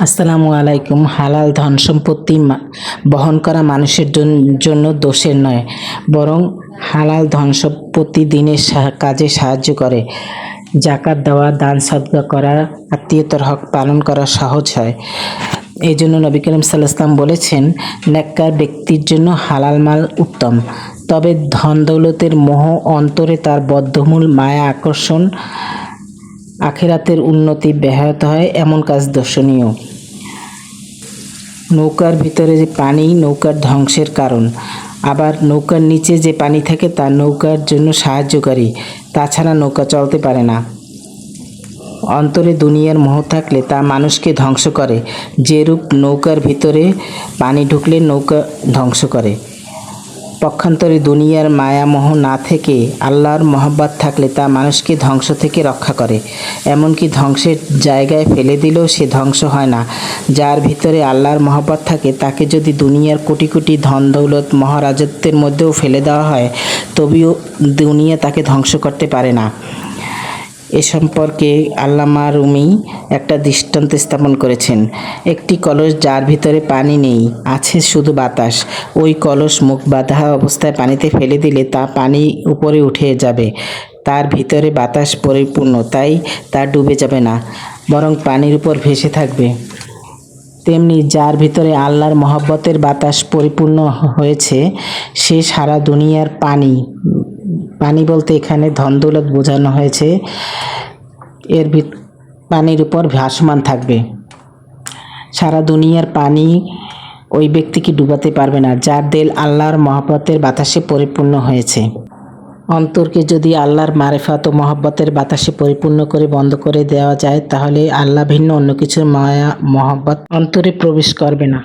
আসসালামু আলাইকুম। হালাল ধন সম্পত্তি বহন করা মানুষের জন্য দোষের নয়, বরং হালাল ধন সম্পত্তি দিনের কাজে সাহায্য করে। জাকাত দেওয়া, দান সদকা করা, আত্মীয়তার হক পালন করা সহজ হয়। এই জন্য নবী করিম সাল্লাল্লাহু আলাইহি ওয়াসাল্লাম বলেছেন, নেককার ব্যক্তির জন্য হালাল মাল উত্তম। তবে ধন দৌলতের মোহ অন্তরে তার বদ্ধমূল মায়া আকর্ষণ আখিরাতের উন্নতি ব্যাহত হয়, এমন কাজ দর্শনীয়। নৌকার ভিতরে যে পানি নৌকার ধ্বংসের কারণ, আবার নৌকার নিচে যে পানি থাকে তা নৌকার জন্য সাহায্যকারী, তাছাড়া নৌকা চলতে পারে না। অন্তরে দুনিয়ার মোহ থাকলে তা মানুষকে ধ্বংস করে, যেরূপ নৌকার ভিতরে পানি ঢুকলে নৌকা ধ্বংস করে। পক্ষান্তরে দুনিয়ার মায়ামোহ না থেকে আল্লাহর মহব্বত থাকলে তা মানুষকে ধ্বংস থেকে রক্ষা করে, এমনকি ধ্বংসের জায়গায় ফেলে দিলেও সে ধ্বংস হয় না। যার ভিতরে আল্লাহর মহব্বত থাকে তাকে যদি দুনিয়ার কোটি কোটি ধন দৌলত মহারাজত্বের মধ্যেও ফেলে দেওয়া হয়, তবেও দুনিয়া তাকে ধ্বংস করতে পারে না। এ সম্পর্কে আল্লামা রুমি একটা দৃষ্টান্ত স্থাপন করেছেন। একটি কলস যার ভিতরে পানি নেই, আছে শুধু বাতাস। ওই কলস মুখ বাঁধা অবস্থায় পানিতে ফেলে দিলে তা পানি উপরে উঠে যাবে। তার ভিতরে বাতাস পরিপূর্ণ, তাই তা ডুবে যাবে না, বরং পানির উপর ভেসে থাকবে। তেমনি যার ভিতরে আল্লাহর মহব্বতের বাতাস পরিপূর্ণ হয়েছে, সে সারা দুনিয়ার পানি বলতে এখানে ধন দৌলত বোঝানো হয়েছে, পানির উপর ভাসমান থাকবে। সারা দুনিয়ার পানি ওই ব্যক্তিকে ডুবাতে পারবে না, যার দিল আল্লাহর মহব্বতের বাতাসে পরিপূর্ণ হয়েছে। অন্তরকে যদি আল্লাহর মারিফাত ও মহব্বতের বাতাসে পরিপূর্ণ করে বন্ধ করে দেওয়া যায়, তাহলে আল্লাহ ভিন্ন অন্য কিছুর মায়া মহব্বত অন্তরে প্রবেশ করবে না।